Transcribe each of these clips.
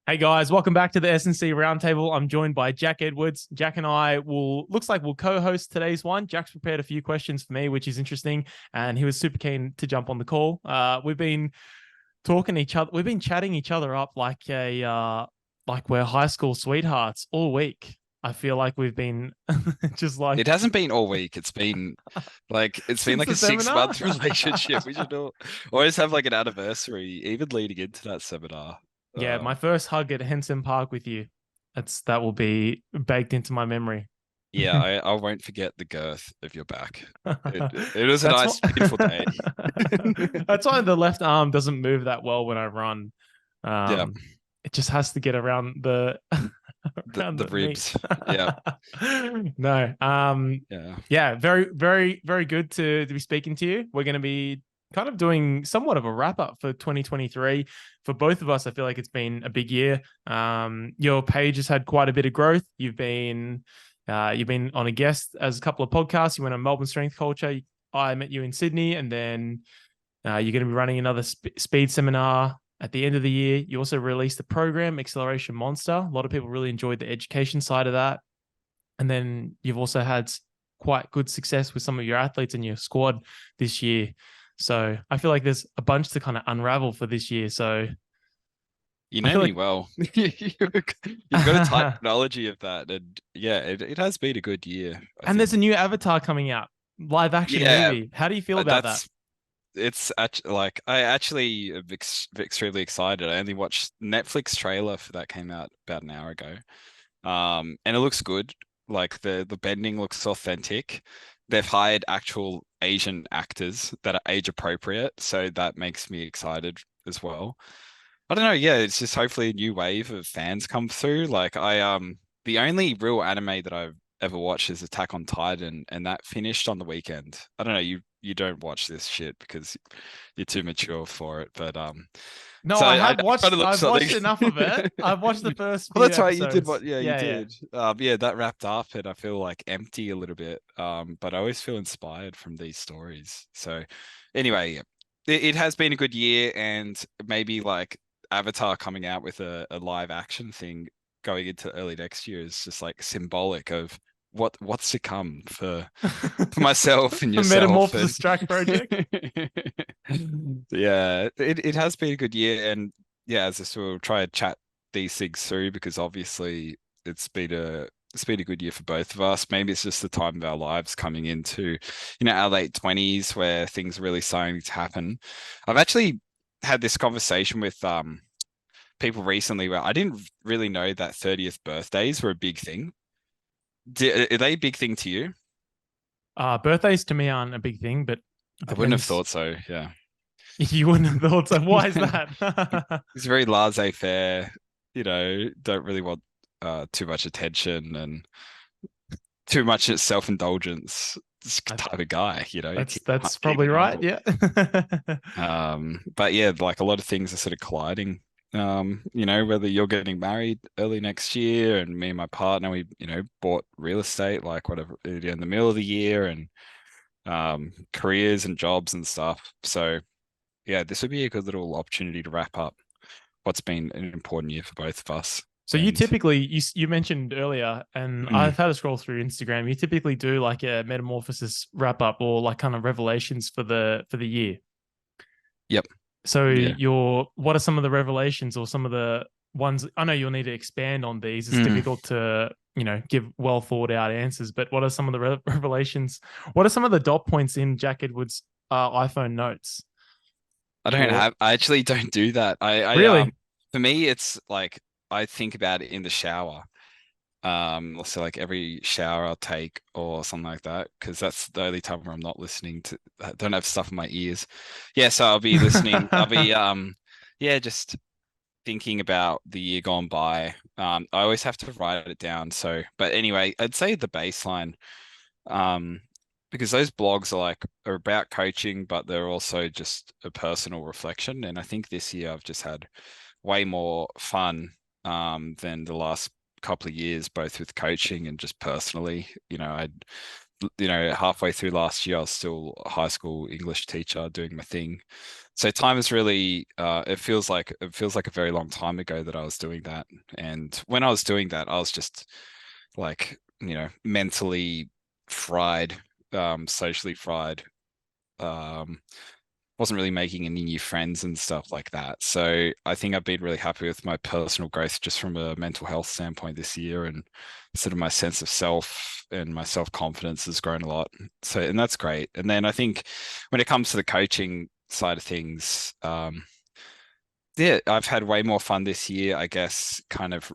Hey guys, welcome back to the S&C Roundtable. I'm joined by Jack Edwards. Jack and I looks like we'll co-host today's one. Jack's prepared a few questions for me, which is interesting, and he was super keen to jump on the call. We've been we've been chatting each other up like we're high school sweethearts all week. I feel like we've been just like It hasn't been all week. It's been since like the a six seminar. month relationship. We should always have like an anniversary, even leading into that seminar. Yeah, my Um, first hug at Henson Park with you. That will be baked into my memory. yeah, I won't forget the girth of your back. It was a That's what nice, beautiful day. that's why the left arm doesn't move that well when I run. Yeah, Um, it just has to get around the around the the knee. ribs. Yeah, No. yeah. Yeah, very, very, very good to be speaking to you. We're going to be kind of doing somewhat of a wrap up for 2023 for both of us. I feel like it's been a big year. Your page has had quite a bit of growth. You've been on a guest as a couple of podcasts. You went on Melbourne Strength Culture. I met you in Sydney, and then you're going to be running another speed seminar at the end of the year. You also released the program Acceleration Monster. A lot of people really enjoyed the education side of that. And then you've also had quite good success with some of your athletes in your squad this year. So I feel like there's a bunch to kind of unravel for this year. So You I know feel me like, well. You've got a tight knowledge of that, and yeah, it has been a good year, I and there's a think. new Avatar coming out, live action Yeah, movie. How do you feel about that? that's it's actually like I actually am extremely excited. I only watched Netflix trailer for that came out about an hour ago. And it looks good. Like the bending looks authentic. They've hired actual Asian actors that are age appropriate, so that makes me excited as well. I don't know, yeah, it's just hopefully a new wave of fans come through. The only real anime that I've ever watched is Attack on Titan, and that finished on the weekend. I don't know, you don't watch this shit because you're too mature for it, but No, so I I have try to watched. look I've something. watched enough of it. I've watched the first Well, few that's right. You did episodes. what? Yeah, you Yeah, yeah. did. Yeah, that wrapped up, and I feel like empty a little bit. But I always feel inspired from these stories. So, anyway, yeah, it has been a good year, and maybe like Avatar coming out with a live action thing going into early next year is just like symbolic of what's to come for myself and A yourself. And Metamorphosis track project. yeah, it has been a good year, and yeah, as I sort of try to chat these things through because obviously it's been a good year for both of us. Maybe it's just the time of our lives coming into, our late 20s where things are really starting to happen. I've actually had this conversation with people recently where I didn't really know that 30th birthdays were a big thing. Are they a big thing to you? Birthdays to me aren't a big thing, but it I wouldn't have depends. thought so. Yeah. You wouldn't have thought so. Why is that? It's very laissez-faire, don't really want too much attention and too much self-indulgence type of guy, That's probably keep it right. humble. Yeah. But yeah, like a lot of things are sort of colliding. Whether you're getting married early next year and me and my partner, we, bought real estate, like whatever, in the middle of the year and careers and jobs and stuff. So yeah, this would be a good little opportunity to wrap up what's been an important year for both of us. So you And typically you mentioned earlier, and I've mm, had a scroll through Instagram. You typically do like a metamorphosis wrap up or like kind of revelations for the year. yep, So yeah. your what are some of the revelations or some of the ones? I know you'll need to expand on these. It's Mm. difficult to give well thought out answers, but what are some of the revelations? What are some of the dot points in Jack Edwards' iPhone notes? Or I actually don't do that. really? For me, it's like I think about it in the shower. Let's say like every shower I'll take or something like that, because that's the only time where I'm not listening to, I don't have stuff in my ears. Yeah, so I'll be listening. I'll be, yeah, just thinking about the year gone by. I always have to write it down. So, but anyway, I'd say the baseline. Um, because those blogs are about coaching, but they're also just a personal reflection. And I think this year I've just had way more fun than the last couple of years, both with coaching and just personally. I halfway through last year, I was still a high school English teacher doing my thing. So time is really, it feels like a very long time ago that I was doing that. And when I was doing that, I was just like, mentally fried, socially fried. Um, wasn't really making any new friends and stuff like that. So I think I've been really happy with my personal growth just from a mental health standpoint this year, and sort of my sense of self and my self-confidence has grown a lot. So, and that's great. And then I think when it comes to the coaching side of things, yeah, I've had way more fun this year, I guess, kind of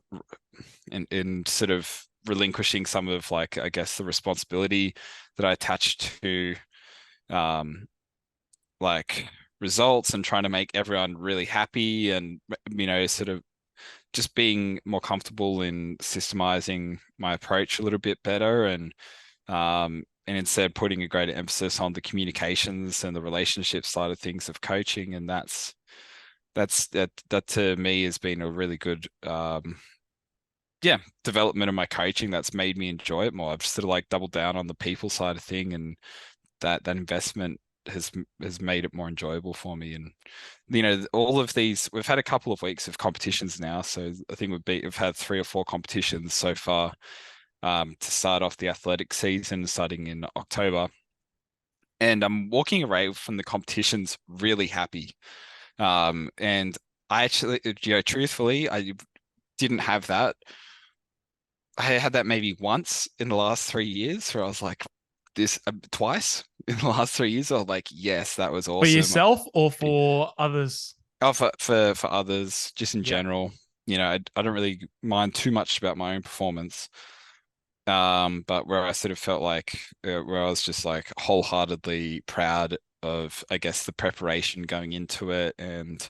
in sort of relinquishing some of, like, I guess, the responsibility that I attached to um like results and trying to make everyone really happy, and sort of just being more comfortable in systemizing my approach a little bit better, and instead putting a greater emphasis on the communications and the relationship side of things of coaching. And that to me has been a really good yeah, development of my coaching that's made me enjoy it more. I've sort of like doubled down on the people side of thing, and that investment has made it more enjoyable for me. And all of these, we've had a couple of weeks of competitions now, so I think we've had 3 or 4 competitions so far, to start off the athletic season starting in October. And I'm walking away from the competitions really happy. And I actually, truthfully, I didn't have that. I had that maybe once in the last 3 years, where I was like, this twice in the last 3 years. I was like, yes, that was For awesome. yourself or for others? Oh, for others, just in Yeah. general. I don't really mind too much about my own performance. But where I sort of felt like, where I was just like wholeheartedly proud of, I guess, the preparation going into it, and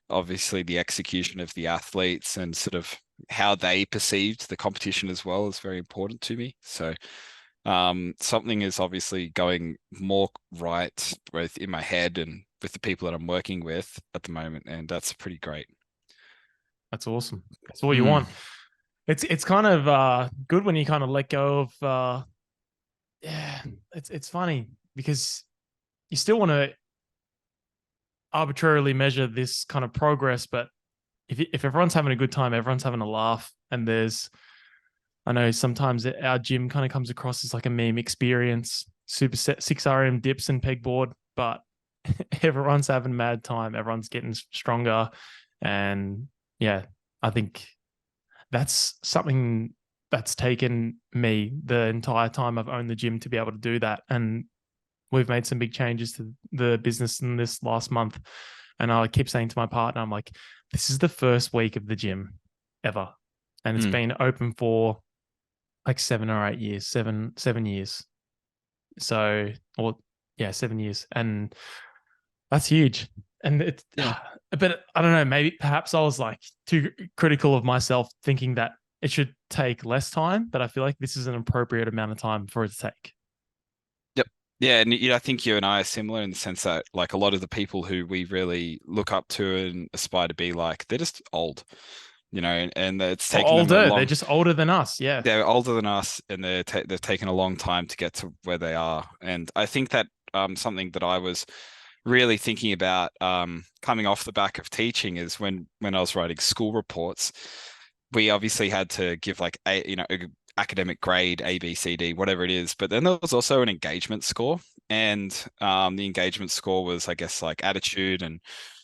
obviously the execution of the athletes, and sort of how they perceived the competition as well is very important to me. So something is obviously going more right, both in my head and with the people that I'm working with at the moment, and that's pretty great. That's awesome. That's all you Mm, want. It's kind of good when you kind of let go of yeah, it's funny because you still want to arbitrarily measure this kind of progress, but if everyone's having a good time, everyone's having a laugh, and I know sometimes our gym kind of comes across as like a meme experience, super set 6 RM dips and pegboard, but everyone's having mad time, everyone's getting stronger, and yeah, I think that's something that's taken me the entire time I've owned the gym to be able to do that. And we've made some big changes to the business in this last month. And I keep saying to my partner, I'm like, this is the first week of the gym ever. And it's mm, been open for like 7 or 8 years, seven years. So, or yeah, 7 years. And that's huge. And it's, yeah. but I don't know, maybe perhaps I was like too critical of myself, thinking that it should take less time, but I feel like this is an appropriate amount of time for it to take. Yep. Yeah, and I think you and I are similar in the sense that, like, a lot of the people who we really look up to and aspire to be like, they're just old, and it's Or taken them a older, they're long. just older than us. Yeah. They're older than us, and they've taken a long time to get to where they are. And I think that something that I was really thinking about, coming off the back of teaching, is when I was writing school reports, we obviously had to give like a academic grade, A, B, C, D, whatever it is. But then there was also an engagement score, and the engagement score was, I guess, like attitude and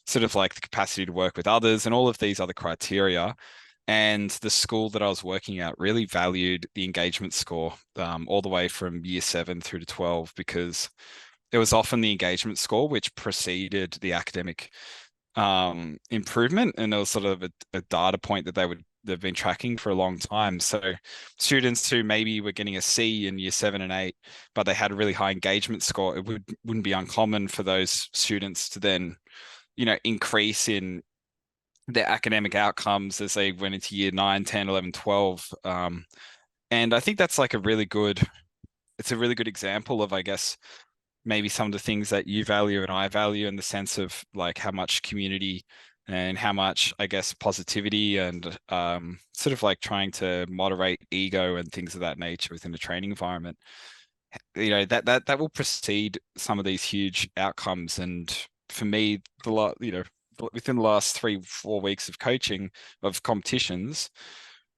sort of like the capacity to work with others and all of these other criteria. And the school that I was working at really valued the engagement score, all the way from year 7 through to 12, because it was often the engagement score which preceded the academic improvement, and it was sort of a data point that they've been tracking for a long time. So students who maybe were getting a C in year 7 and 8, but they had a really high engagement score, it wouldn't be uncommon for those students to then, increase in their academic outcomes as they went into year 9, 10, 11, 12. And I think that's like it's a really good example of, I guess, maybe some of the things that you value and I value, in the sense of like how much community and how much, I guess, positivity, and sort of like trying to moderate ego and things of that nature within a training environment. that will precede some of these huge outcomes. And for me, within the last 3-4 weeks of coaching of competitions,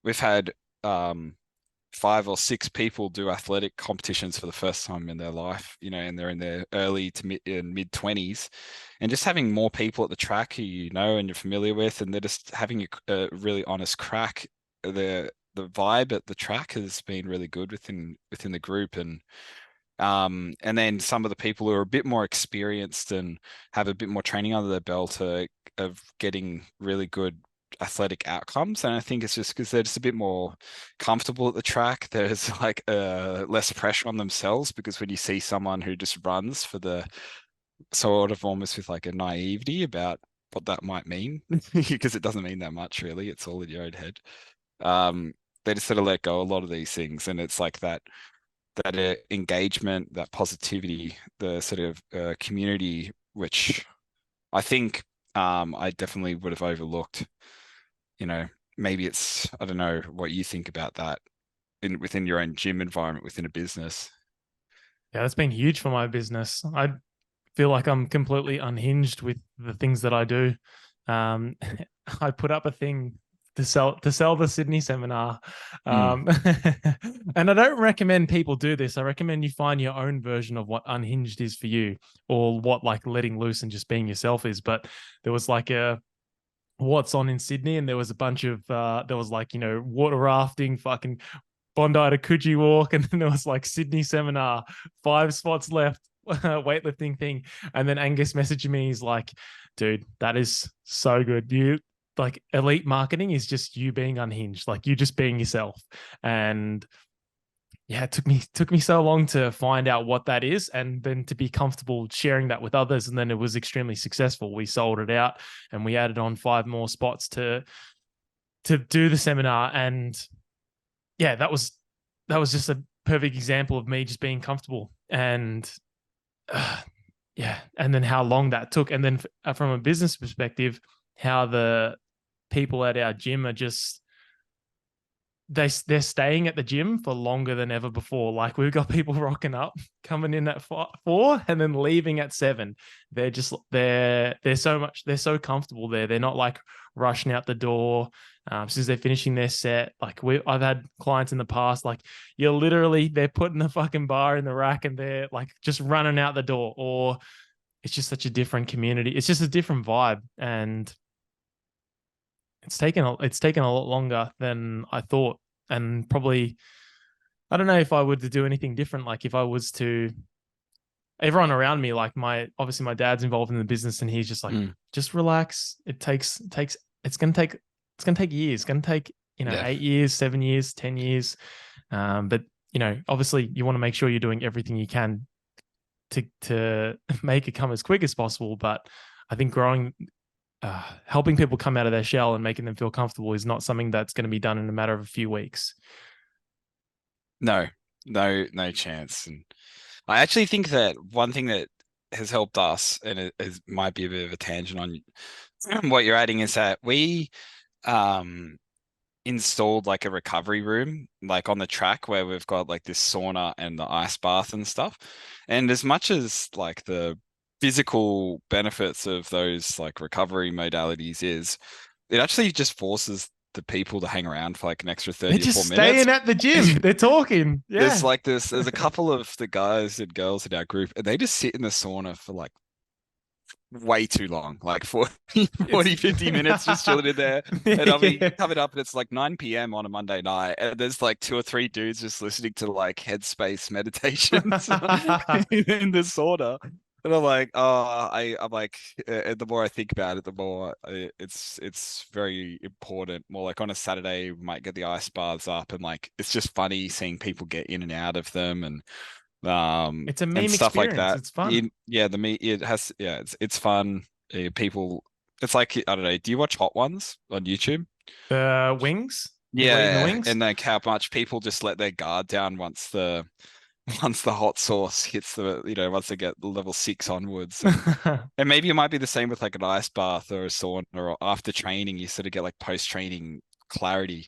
we've had 5 or 6 people do athletic competitions for the first time in their life, and they're in their early to mid 20s, and just having more people at the track who and you're familiar with, and they're just having a really honest crack. The vibe at the track has been really good within the group, and then some of the people who are a bit more experienced and have a bit more training under their belt of getting really good athletic outcomes. And I think it's just because they're just a bit more comfortable at the track. There's like less pressure on themselves, because when you see someone who just runs for the sort of almost with like a naivety about what that might mean, because it doesn't mean that much really. It's all in your own head. Um, they just sort of let go a lot of these things, and it's like that engagement, that positivity, the sort of community, which I think I definitely would have overlooked. You know, maybe I don't know what you think about that within your own gym environment within a business. Yeah, that's been huge for my business. I feel like I'm completely unhinged with the things that I do. Um, I put up a thing to sell the Sydney seminar, Mm. and I don't recommend people do this. I recommend you find your own version of what unhinged is for you, or what like letting loose and just being yourself is. But there was like a what's on in Sydney, and there was a bunch of there was like water rafting, fucking Bondi to Coogee walk, and then there was like Sydney seminar, 5 spots left, weightlifting thing. And then Angus messaged me, he's like, dude, that is so good. You like elite marketing is just you being unhinged, like you just being yourself. And yeah, it took me so long to find out what that is, and then to be comfortable sharing that with others. And then it was extremely successful. We sold it out, and we added on 5 more spots to do the seminar. And yeah, that was just a perfect example of me just being comfortable. And yeah, and then how long that took. And then from a business perspective, how the people at our gym are just they're staying at the gym for longer than ever before. Like we've got people rocking up, coming in at 4, and then leaving at 7. They're so comfortable there. They're not like rushing out the door since they're finishing their set. Like I've had clients in the past, like they're putting the fucking bar in the rack and they're like just running out the door. Or it's just such a different community. It's just a different vibe, and it's taken a lot longer than I thought. And probably I don't know if I would to do anything different. Like if I was to everyone around me, like obviously my dad's involved in the business, and he's just like, Mm. just relax. It's gonna take years. It's gonna take Yeah. 8 years, 7 years, 10 years. But obviously you want to make sure you're doing everything you can to make it come as quick as possible. But I think helping people come out of their shell and making them feel comfortable is not something that's going to be done in a matter of a few weeks. No, no chance. And I actually think that one thing that has helped us, and it might be a bit of a tangent on what you're adding, is that we um installed like a recovery room like on the track, where we've got like this sauna and the ice bath and stuff. And as much as like the physical benefits of those like recovery modalities is, it actually just forces the people to hang around for like an extra They're 30 or just 4 minutes. staying at the gym. They're talking. There's Yeah. like there's a couple of the guys and girls in our group, and they just sit in the sauna for like way too long, like 40, It's 50 minutes just chilling in there. And I'll be yeah. coming up and it's like 9 p.m. on a Monday night, and there's like 2 or 3 dudes just listening to like headspace meditations in the sauna. And I'm like, I'm like, and the more I think about it, the more it's very important. More like on a Saturday, we might get the ice baths up, and like it's just funny seeing people get in and out of them, It's a and meme stuff like experience. that. It's fun. Yeah, the meat it has, yeah, it's fun. People, it's like, I don't know. Do you watch Hot Ones on YouTube? The wings, people eating the Yeah, wings. and like how much people just let their guard down once the hot sauce hits once they get level 6 onwards. And maybe it might be the same with like an ice bath or a sauna, or after training you sort of get like post training clarity,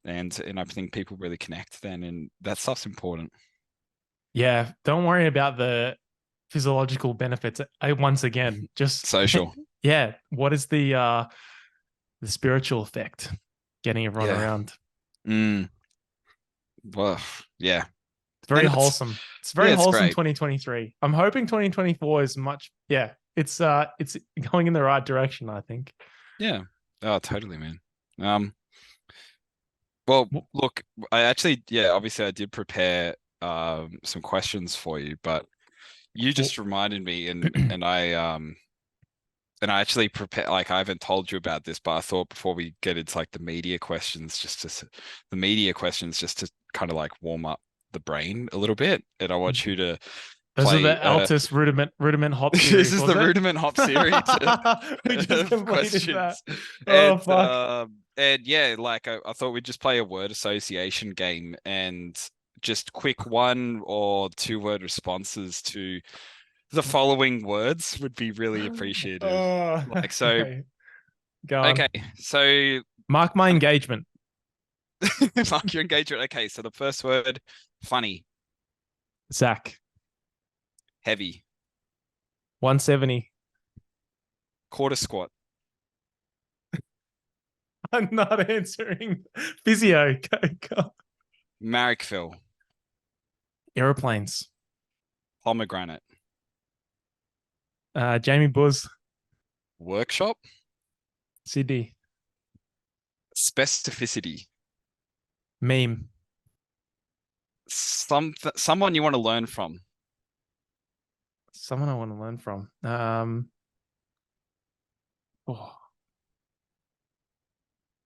and I think people really connect then, and that stuff's important. Yeah, don't worry about the physiological benefits. Once again, just Social. yeah, what is the spiritual effect? Getting everyone Yeah. around. Mm. Well, yeah. It's very And it's wholesome. It's very yeah, it's wholesome great. 2023. I'm hoping 2024 is much yeah, it's going in the right direction, I think. Yeah. Oh, totally, man. Um, well, look, I actually, yeah, obviously I did prepare some questions for you, but you Cool. just reminded me and I actually prepare like I haven't told you about this, but I thought before we get into like the media questions, the media questions just to kind of like warm up the brain a little bit. And I want you to Those are the play Altus rudiment hop this series, is was the it? rudiment hop series We just of completed that. questions. Oh fuck. And yeah, like I thought we'd just play a word association game and just quick 1 or 2 word responses to the following words would be really appreciated. Oh, Like so, okay. Go okay, on. so Mark my engagement. mark your engagement. Okay, so the first word, funny, Zach. heavy, 170. quarter squat, I'm not answering. Physio. Go. Marrickville, Aeroplanes. pomegranate, Jamie Buzz. workshop, Sydney. specificity, Meme. someone you want to learn from, Someone I want to learn from. Oh.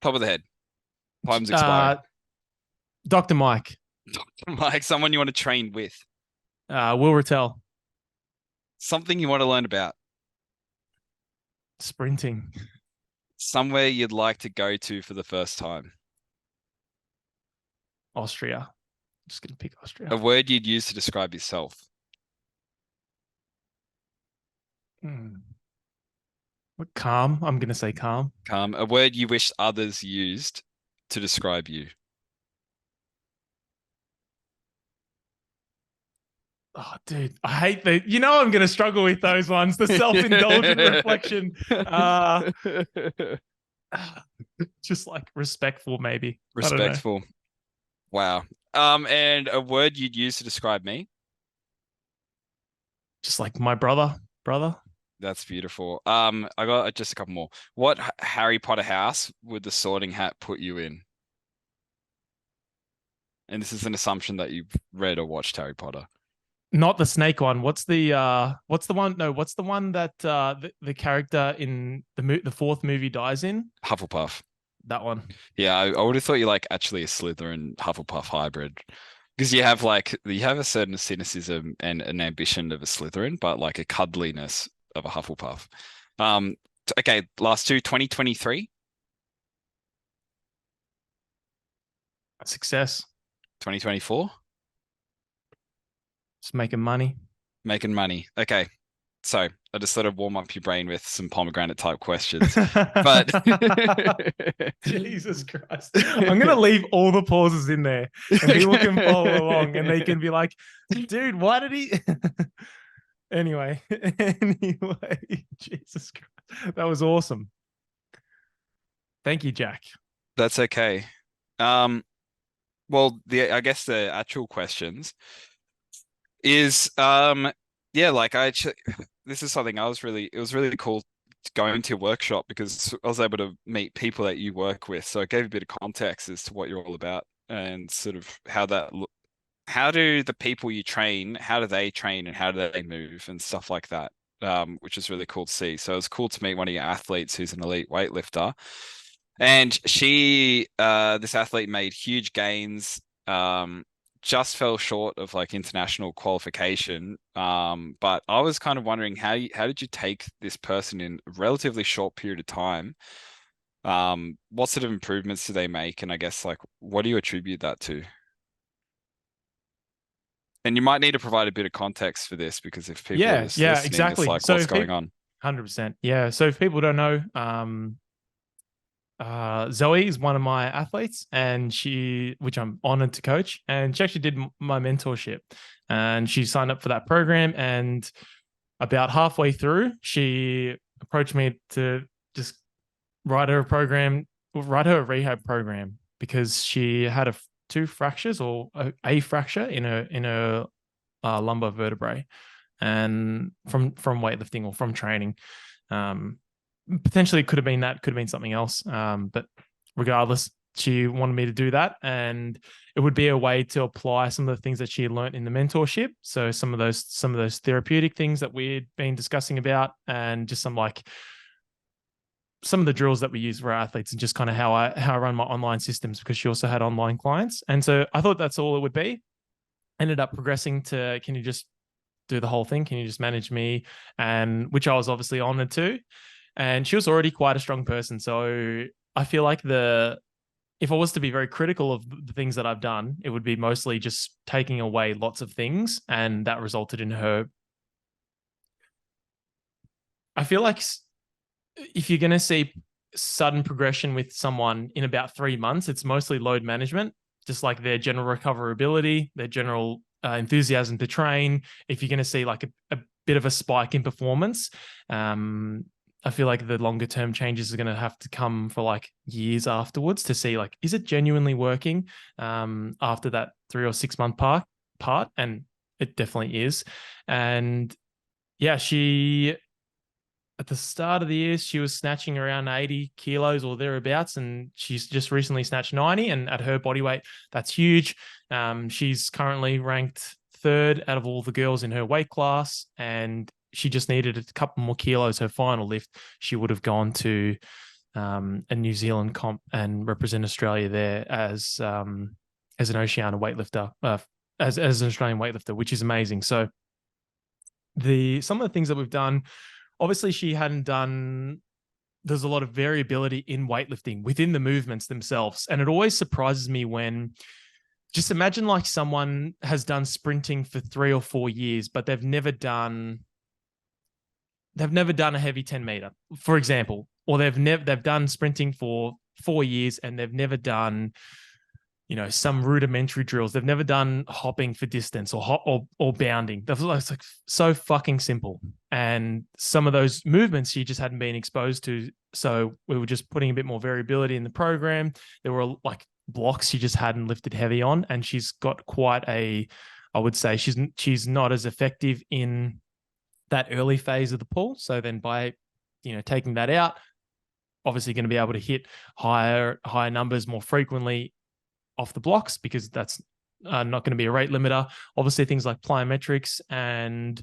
top of the head, time's expiring. Dr. Mike. Like someone you want to train with, Will Rattel. something you want to learn about, Sprinting. somewhere you'd like to go to for the first time, Austria. Just gonna pick Austria. a word you'd use to describe yourself, Calm. I'm gonna say calm. calm, a word you wish others used to describe you. Oh, dude, I hate that. You know, I'm gonna struggle with those ones. The self-indulgent reflection. Just like respectful, maybe. I don't know. Respectful. Wow. And a word you'd use to describe me. Just like my brother. That's beautiful. I got just a couple more. What Harry Potter house would the Sorting Hat put you in? And this is an assumption that you've read or watched Harry Potter. Not the snake one. What's the one? No, what's the one that the character in the fourth movie dies in? Hufflepuff. That one. Yeah, I would have thought you like actually a Slytherin Hufflepuff hybrid. Because you have a certain cynicism and an ambition of a Slytherin, but like a cuddliness of a Hufflepuff. Okay, last two, 2023, Success. 2024, Just making money. making money. Okay, so I just sort of warm up your brain with some pomegranate type questions. But Jesus Christ. I'm gonna leave all the pauses in there and people can follow along and they can be like, dude, why did he anyway, Jesus Christ. That was awesome. Thank you, Jack. That's okay. Well, I guess the actual questions is yeah, like I actually this is something it was really cool going to your workshop because I was able to meet people that you work with. So it gave a bit of context as to what you're all about and sort of how do the people you train, how do they train and how do they move and stuff like that. Which is really cool to see. So it was cool to meet one of your athletes who's an elite weightlifter. And this athlete made huge gains, just fell short of like international qualification. But I was kind of wondering how did you take this person in a relatively short period of time? What sort of improvements do they make? And I guess like, what do you attribute that to? And you might need to provide a bit of context for this because if people are just Yeah, listening, it's exactly. like, So what's if going people on? 100%. Yeah. So if people don't know, Zoe is one of my athletes, and which I'm honored to coach, and she actually did my mentorship, and she signed up for that program. And about halfway through, she approached me to just write her a rehab program because she had two fractures or a fracture in her lumbar vertebrae, and from weightlifting or from training. Um, Potentially it could have been that, could have been something else. But regardless, she wanted me to do that, and it would be a way to apply some of the things that she had learned in the mentorship. So some of those therapeutic things that we'd been discussing about, and just some of the drills that we use for our athletes, and just kind of how I run my online systems, because she also had online clients. And so I thought that's all it would be. Ended up progressing to, can you just do the whole thing? Can you just manage me? And which I was obviously honored to. And she was already quite a strong person. So I feel like if I was to be very critical of the things that I've done, it would be mostly just taking away lots of things. And that resulted in her. I feel like if you're going to see sudden progression with someone in about 3 months, it's mostly load management, just like their general recoverability, their general enthusiasm to train. If you're going to see like a bit of a spike in performance, I feel like the longer term changes are going to have to come for like years afterwards to see like, is it genuinely working after that 3 or 6 month part? And it definitely is. And yeah, at the start of the year, she was snatching around 80 kilos or thereabouts, and she's just recently snatched 90. And at her body weight, that's huge. She's currently ranked third out of all the girls in her weight class, and she just needed a couple more kilos. Her final lift, she would have gone to a New Zealand comp and represent Australia there as an Oceania weightlifter, as an Australian weightlifter, which is amazing. So some of the things that we've done. Obviously, she hadn't done. There's a lot of variability in weightlifting within the movements themselves. And it always surprises me when, just imagine like someone has done sprinting for 3 or 4 years, but they've never done a heavy 10 meter, for example, or they've done sprinting for 4 years and they've never done, some rudimentary drills. They've never done hopping for distance or bounding. It's like so fucking simple. And some of those movements she just hadn't been exposed to. So we were just putting a bit more variability in the program. There were like blocks she just hadn't lifted heavy on. And she's got I would say she's not as effective in that early phase of the pull. So then by, taking that out, obviously going to be able to hit higher numbers more frequently off the blocks, because that's not going to be a rate limiter. Obviously, things like plyometrics and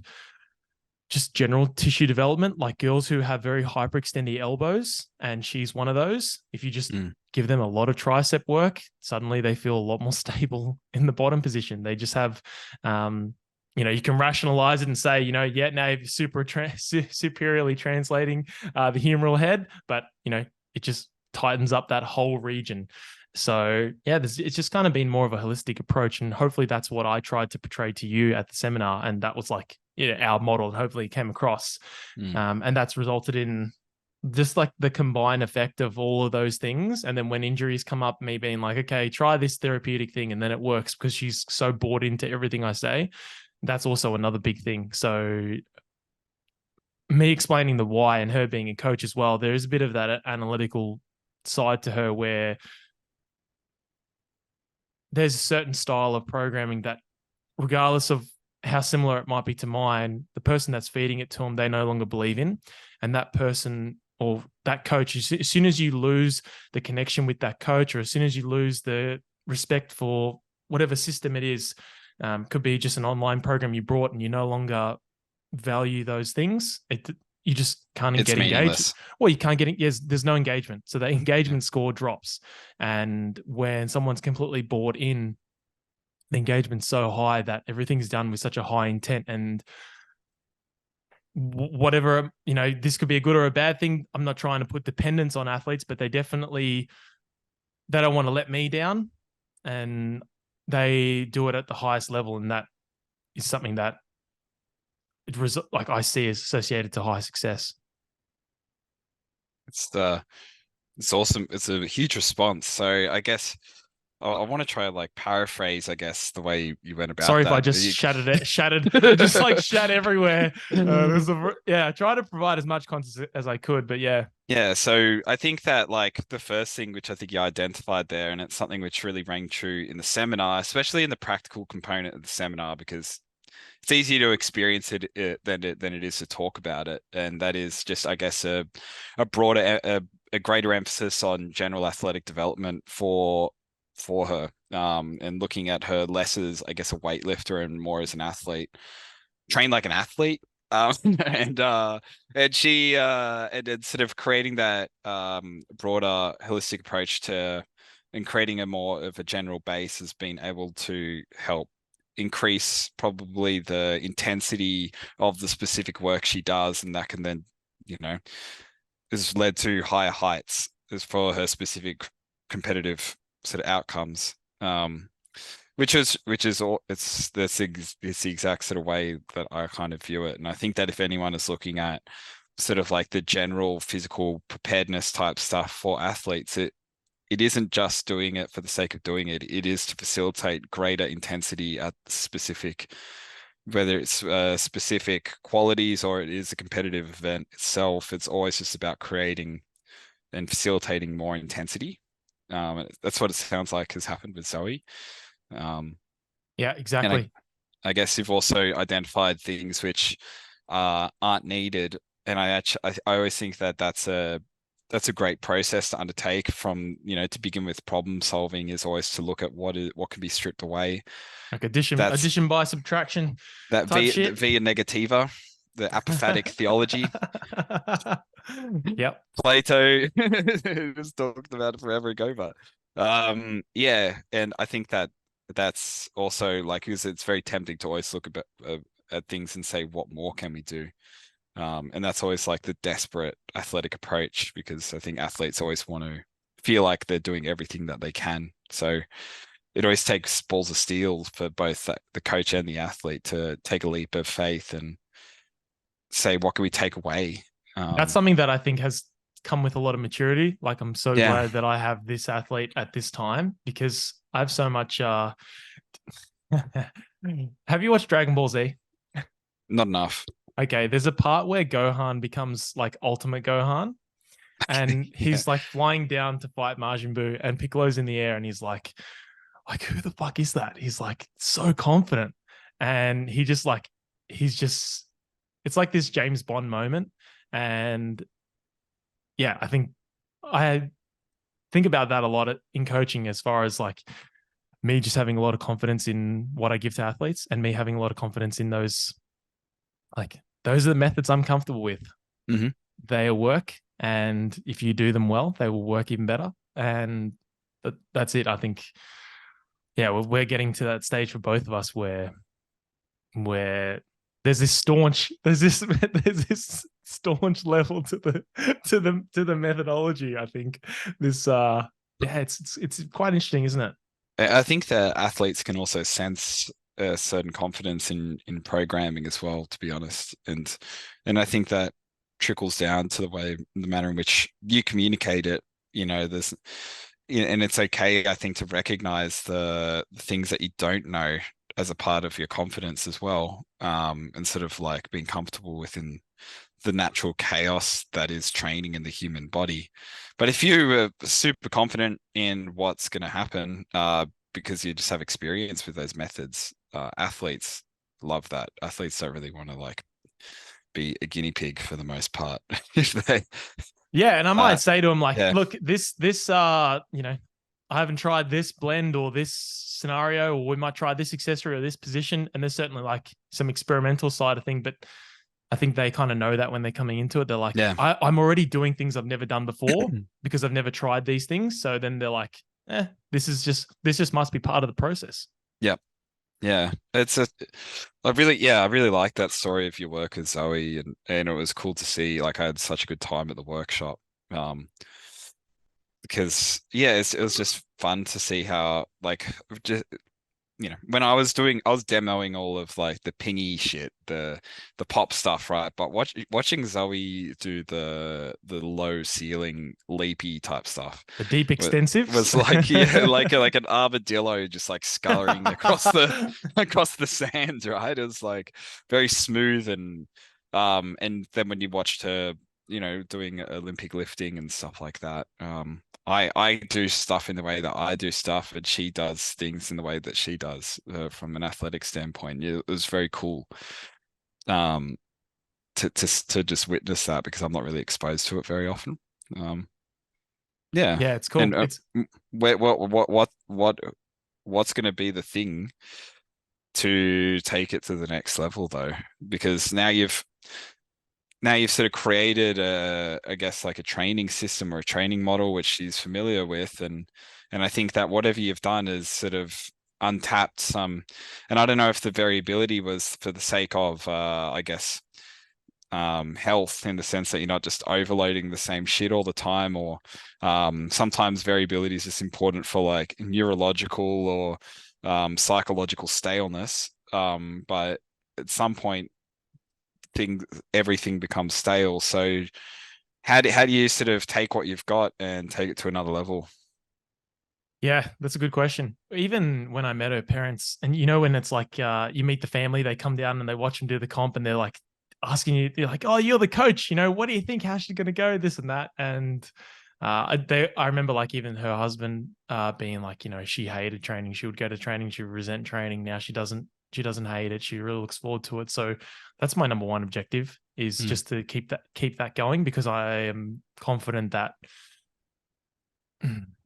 just general tissue development, like girls who have very hyperextended elbows, and she's one of those. If you just give them a lot of tricep work, suddenly they feel a lot more stable in the bottom position. They just have, you can rationalize it and say, now you're superiorly translating the humeral head, but, it just tightens up that whole region. So yeah, it's just kind of been more of a holistic approach, and hopefully that's what I tried to portray to you at the seminar, and that was like our model, and hopefully it came across, and that's resulted in just like the combined effect of all of those things. And then when injuries come up, me being like, okay, try this therapeutic thing, and then it works because she's so bought into everything I say. That's also another big thing. So me explaining the why and her being a coach as well, there is a bit of that analytical side to her where there's a certain style of programming that, regardless of how similar it might be to mine, the person that's feeding it to them, they no longer believe in. And that person or that coach, as soon as you lose the connection with that coach, or as soon as you lose the respect for whatever system it is, could be just an online program you brought and you no longer value those things, you just can't get engaged. Well, you can't get, there's no engagement. So the engagement score drops. And when someone's completely bought in, the engagement's so high that everything's done with such a high intent. And whatever, this could be a good or a bad thing. I'm not trying to put dependence on athletes, but they don't want to let me down, and they do it at the highest level. And that is something that I see as associated to high success. It's It's awesome. It's a huge response. So I guess I want to try like paraphrase, I guess, the way you went about Sorry if I that. just it just like shat everywhere. I try to provide as much content as I could, but yeah. Yeah, so I think that like the first thing which I think you identified there, and it's something which really rang true in the seminar, especially in the practical component of the seminar, because it's easier to experience than it is to talk about it, and that is just, I guess, a broader, a greater emphasis on general athletic development for her, and looking at her less as, I guess, a weightlifter and more as an athlete, train like an athlete. And and then sort of creating that broader holistic approach to and creating a more of a general base has been able to help increase probably the intensity of the specific work she does, and that can then, you know, has led to higher heights as for her specific competitive sort of outcomes. Which is all, it's the exact sort of way that I kind of view it. And I think that if anyone is looking at sort of like the general physical preparedness type stuff for athletes, it isn't just doing it for the sake of doing it. It is to facilitate greater intensity at specific, whether it's specific qualities or it is a competitive event itself. It's always just about creating and facilitating more intensity. That's what it sounds like has happened with Zoe. Um, Yeah, and exactly. I guess you've also identified things which aren't needed. And I always think that that's a great process to undertake from, to begin with. Problem solving is always to look at what can be stripped away. Like That's addition by subtraction that type shit. via negativa, the apophatic theology. Yep. Plato just talked about it forever ago, but yeah, and I think that that's also like, because it's very tempting to always look at things and say, what more can we do? And that's always like the desperate athletic approach, because I think athletes always want to feel like they're doing everything that they can. So it always takes balls of steel for both the coach and the athlete to take a leap of faith and say, what can we take away? That's something that I think has come with a lot of maturity. Like, I'm so Yeah, glad that I have this athlete at this time, because I have so much have you watched Dragon Ball Z? not enough. Okay, there's a part where Gohan becomes like Ultimate Gohan, and Yeah. he's like flying down to fight Majin Buu, and Piccolo's in the air, and he's like, who the fuck is that? He's like so confident, and he's just, it's like this James Bond moment. And yeah, I think about that a lot in coaching, as far as like me just having a lot of confidence in what I give to athletes, and me having a lot of confidence in those are the methods I'm comfortable with. Mm-hmm. They work, and if you do them well, they will work even better. And that's it. I think, yeah, we're getting to that stage for both of us where there's this staunch level to the methodology. I think this yeah, it's quite interesting, isn't it? I think that athletes can also sense a certain confidence in programming as well, to be honest, and I think that trickles down to the manner in which you communicate it. There's, and it's okay, I think, to recognize the things that you don't know as a part of your confidence as well, and sort of like being comfortable within the natural chaos that is training in the human body. But if you are super confident in what's going to happen, because you just have experience with those methods, athletes love that. Athletes don't really want to like be a guinea pig for the most part. If they, Yeah, and I might uh, say to him like, yeah, look, this I haven't tried this blend or this scenario, or we might try this accessory or this position, and there's certainly like some experimental side of thing, but I think they kind of know that when they're coming into it. They're like, yeah, I'm already doing things I've never done before because I've never tried these things. So then they're like, this just must be part of the process. yeah. Yeah, I really like that story of your work with Zoe, and it was cool to see. Like, I had such a good time at the workshop, because yeah, it was just fun to see how, like, just when I was demoing all of like the pingy shit, the pop stuff, right? But watching Zoe do the low ceiling leapy type stuff The deep was, extensives. was like, yeah, like an armadillo just like scurrying across the sand, right? It was like very smooth, and then when you watched her, doing Olympic lifting and stuff like that, I do stuff in the way that I do stuff, and she does things in the way that she does, from an athletic standpoint. It was very cool, um, to just witness that, because I'm not really exposed to it very often. Um, yeah, Yeah, it's and cool. It's what's going to be the thing to take it to the next level, though? Because now you've sort of created I guess like a training system or a training model which she's familiar with, and I think that whatever you've done is sort of untapped some, and I don't know if the variability was for the sake of I guess health, in the sense that you're not just overloading the same shit all the time, or sometimes variability is just important for like neurological or psychological staleness, but at some point everything becomes stale. So how do you sort of take what you've got and take it to another level? Yeah, that's a good question. Even when I met her parents, and when it's like you meet the family, they come down and they watch them do the comp, and they're like asking you, they're like, "Oh, you're the coach. What do you think? How's she gonna go? This and that." And I remember like even her husband being like, she hated training. She would go to training. She would resent training. Now she doesn't. She doesn't hate it. She really looks forward to it. So that's my number one objective, is Mm. just to keep that going, because I am confident that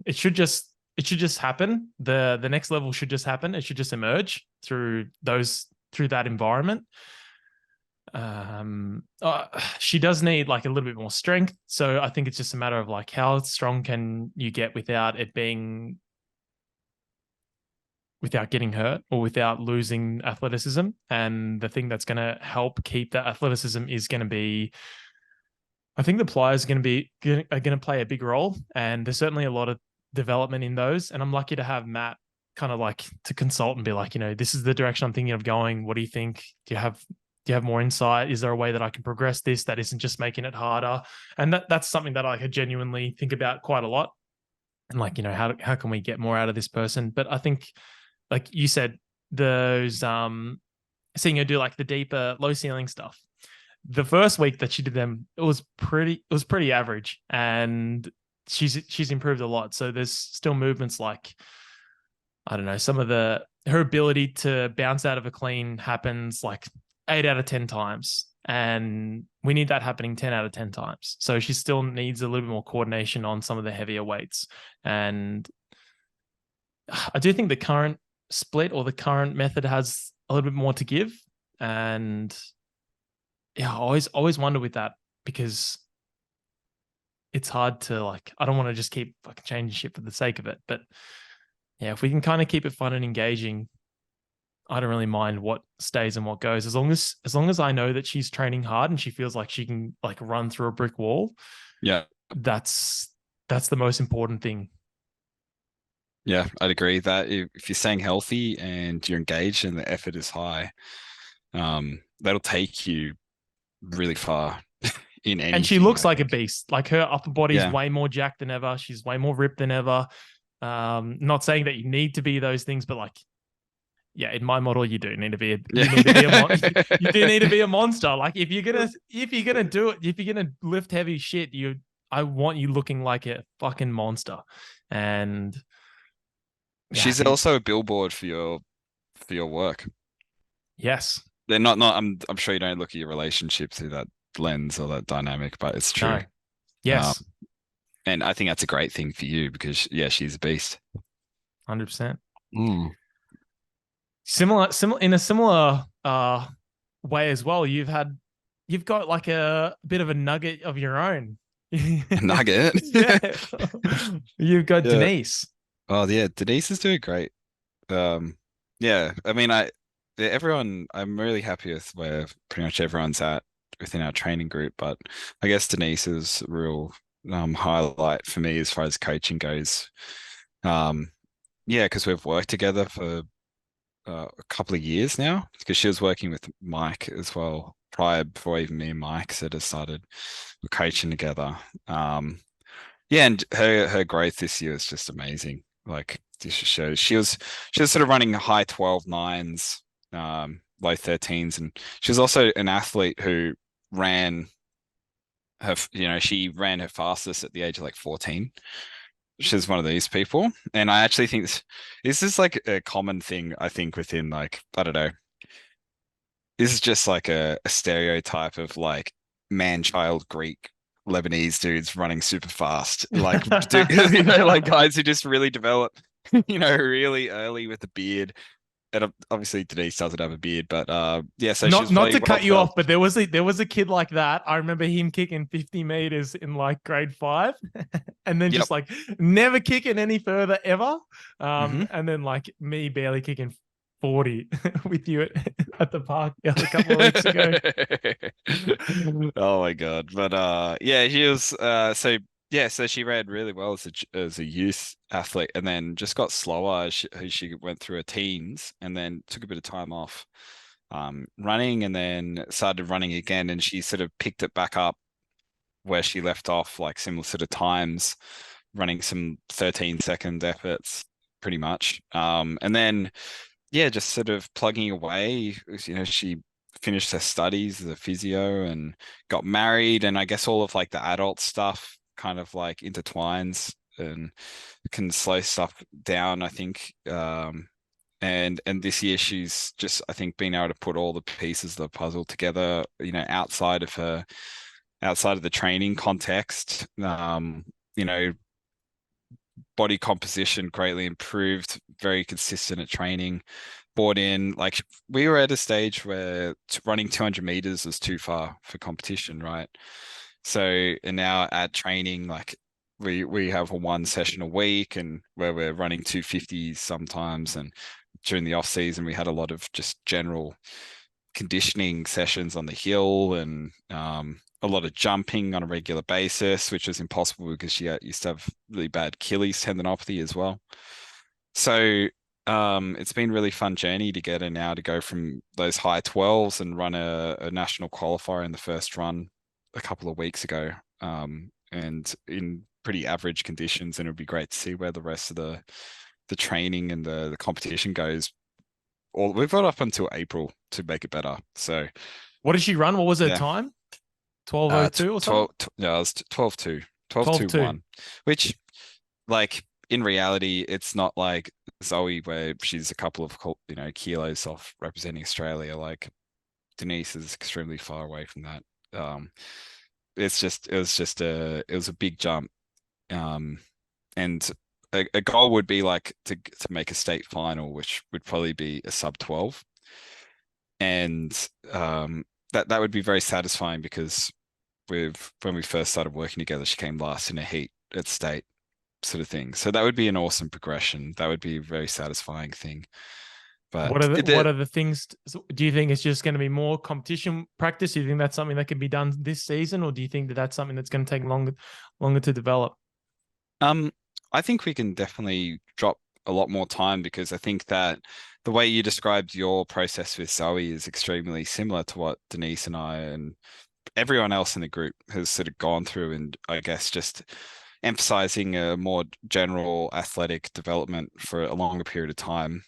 it should just happen. The next level should just happen. It should just emerge through that environment. She does need like a little bit more strength. So I think it's just a matter of like, how strong can you get without getting hurt or without losing athleticism. And the thing that's going to help keep that athleticism is going to be, I think the pliers are going to play a big role, and there's certainly a lot of development in those. And I'm lucky to have Matt kind of like to consult and be like, this is the direction I'm thinking of going. What do you think? Do you have more insight? Is there a way that I can progress this that isn't just making it harder? And that's something that I could genuinely think about quite a lot. And like, how can we get more out of this person? But I think, like you said, those seeing her do like the deeper low ceiling stuff, the first week that she did them, it was pretty average, and she's improved a lot. So there's still movements like, I don't know, her ability to bounce out of a clean happens like 8 out of 10 times, and we need that happening 10 out of 10 times. So she still needs a little bit more coordination on some of the heavier weights, and I do think the current split or the current method has a little bit more to give. And yeah, I always wonder with that, because it's hard to like, I don't want to just keep fucking changing shit for the sake of it. But yeah, if we can kind of keep it fun and engaging, I don't really mind what stays and what goes, as long as I know that she's training hard and she feels like she can like run through a brick wall. Yeah. That's the most important thing. Yeah, I'd agree that if you're staying healthy and you're engaged and the effort is high, that'll take you really far in And she anything, looks I like a think. beast. Like her upper body's Yeah. way more jacked than ever. She's way more ripped than ever. Not saying that you need to be those things, but like, yeah, in my model, you do need to be a Yeah. you need to be a you do need to be a monster. Like if you're gonna do it, if you're gonna lift heavy shit, I want you looking like a fucking monster. And yeah, I She's think also a billboard for your work. yes, They're not. I'm sure you don't look at your relationship through that lens or that dynamic, but it's true. no, Um, yes, and I think that's a great thing for you because yeah, she's a beast. 100%. Mm. Similar in a similar way as well. You've got like a bit of a nugget of your own. Nugget. Yeah, you've got Yeah. Denise. Oh yeah, Denise is doing great. Um, yeah, I mean, yeah, everyone, I'm really happy with where pretty much everyone's at within our training group, but I guess Denise is a real highlight for me as far as coaching goes. Um, yeah, because we've worked together for a couple of years now because she was working with Mike as well prior before even me and Mike sort of started coaching together. Yeah, and her growth this year is just amazing. Like this shows she was sort of running high 12 nines, low 13s, and she was also an athlete who ran she ran her fastest at the age of like 14. She's one of these people. And I actually think this is like a common thing, I think, within like, I don't know, this is just like a stereotype of like man-child Greek Lebanese dudes running super fast. Like, like guys who just really develop, really early with the beard. And obviously Denise doesn't have a beard, but yeah, so she Not was not probably to well cut you developed. off, but there was a kid like that. I remember him kicking 50 meters in like grade 5, and then Yep. just like never kicking any further ever. Hmm. And then like me barely kicking 40 with you at the park a couple of weeks ago. Oh my God. But yeah, she was so yeah, so she ran really well as a youth athlete and then just got slower as she went through her teens and then took a bit of time off running and then started running again and she sort of picked it back up where she left off, like similar sort of times, running some 13-second efforts pretty much. And then yeah, just sort of plugging away. She finished her studies as a physio and got married, and I guess all of like the adult stuff kind of like intertwines and can slow stuff down, I think. And this year she's just, I think, been able to put all the pieces of the puzzle together, outside of the training context. You know, body composition greatly improved, very consistent at training, bought in. Like we were at a stage where running 200 meters was too far for competition, right? So, and now at training, like we have a one session a week and where we're running 250s sometimes. And during the off season, we had a lot of just general conditioning sessions on the hill and a lot of jumping on a regular basis, which was impossible because she used to have really bad Achilles tendinopathy as well. So it's been a really fun journey to get her now to go from those high 12s and run a national qualifier in the first run a couple of weeks ago, and in pretty average conditions. And it would be great to see where the rest of the training and the competition goes. Or we've got up until April to make it better. So What did she run? What was her yeah, time? 12:02 or something? 12, yeah, it was 12-2, 12:02. 12-2-1, which like in reality, it's not like Zoe where she's a couple of kilos off representing Australia. Like Denise is extremely far away from that. Um, it was a big jump. Um, and a goal would be like to make a state final, which would probably be a sub 12. And that would be very satisfying because when we first started working together, she came last in a heat at state sort of thing. So that would be an awesome progression. That would be a very satisfying thing. What But are the it, what it are the things? Do you think it's just going to be more competition practice? Do you think that's something that can be done this season, or do you think that that's something that's going to take longer to develop? um I think we can definitely drop a lot more time because I think that the way you described your process with Zoe is extremely similar to what Denise and I and everyone else in the group has sort of gone through, and I guess just emphasizing a more general athletic development for a longer period of time.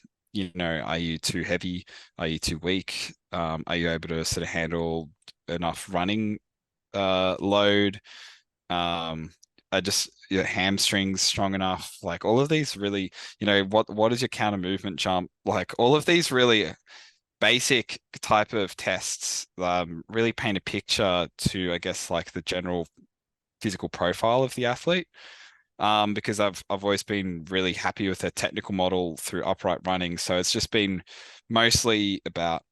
Are you too heavy? Are you too weak? Are you able to sort of handle enough running load? I just hamstrings strong enough. Like all of these really, what is your counter movement jump? Like all of these really basic type of tests really paint a picture to, I guess, like the general physical profile of the athlete. Because I've always been really happy with their technical model through upright running. So it's just been mostly about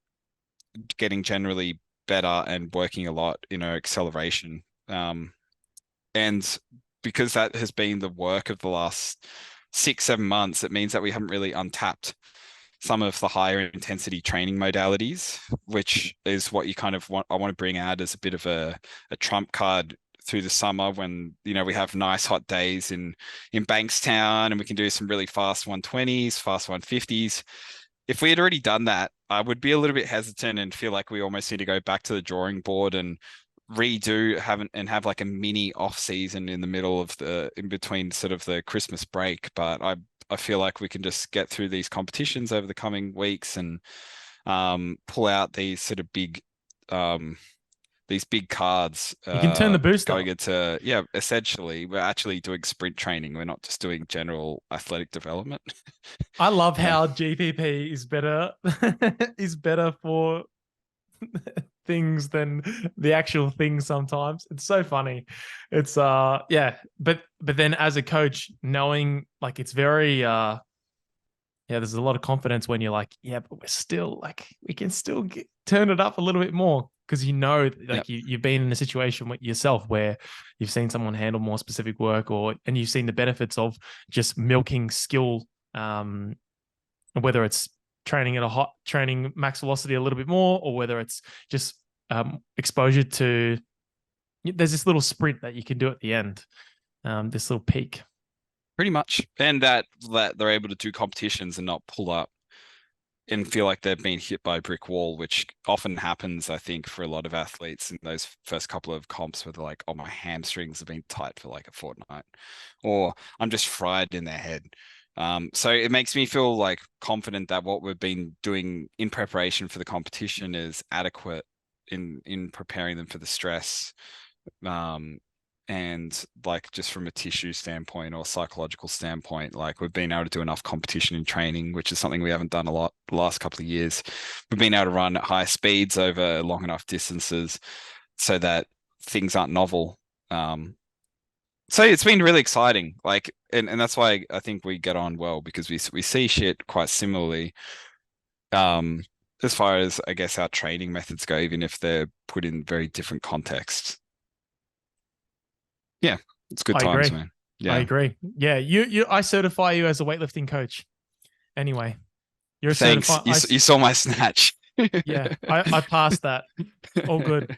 getting generally better and working a lot, acceleration. And because that has been the work of the last 6, 7 months, it means that we haven't really untapped some of the higher intensity training modalities, which is what you kind of want. I want to bring out as a bit of a trump card through the summer when we have nice hot days in Bankstown and we can do some really fast 120s, fast 150s. if we had already done that, I would be a little bit hesitant and feel like we almost need to go back to the drawing board and have like a mini off season in the middle of in between sort of the Christmas break. But I feel like we can just get through these competitions over the coming weeks and pull out these sort of big cards You can turn the boost going up. into, yeah, essentially we're actually doing sprint training. We're not just doing general athletic development. I love Yeah. how GPP is better is better for things than the actual thing sometimes. It's so funny. It's yeah, but then as a coach, knowing like it's very yeah, there's a lot of confidence when you're like, yeah, but we're still like we can still turn it up a little bit more because you know Yeah. like you've been in a situation with yourself where you've seen someone handle more specific work and you've seen the benefits of just milking skill, whether it's training max velocity a little bit more or whether it's just exposure to there's this little sprint that you can do at the end, this little peak. Pretty much. And that they're able to do competitions and not pull up and feel like they've been hit by a brick wall, which often happens, I think, for a lot of athletes in those first couple of comps where they're like, oh, my hamstrings have been tight for like a fortnight, or I'm just fried in their head. So it makes me feel like confident that what we've been doing in preparation for the competition is adequate in preparing them for the stress. And like just from a tissue standpoint or psychological standpoint, like we've been able to do enough competition and training, which is something we haven't done a lot the last couple of years. We've been able to run at high speeds over long enough distances so that things aren't novel. So it's been really exciting. Like, and that's why I think we get on well because we see shit quite similarly. As far as I guess our training methods go, even if they're put in very different contexts. Yeah, it's good I times, agree. man. I Yeah. agree. Yeah, you. I certify you as a weightlifting coach. Anyway, you're Thanks. certified. You saw my snatch. Yeah, I passed that. All good.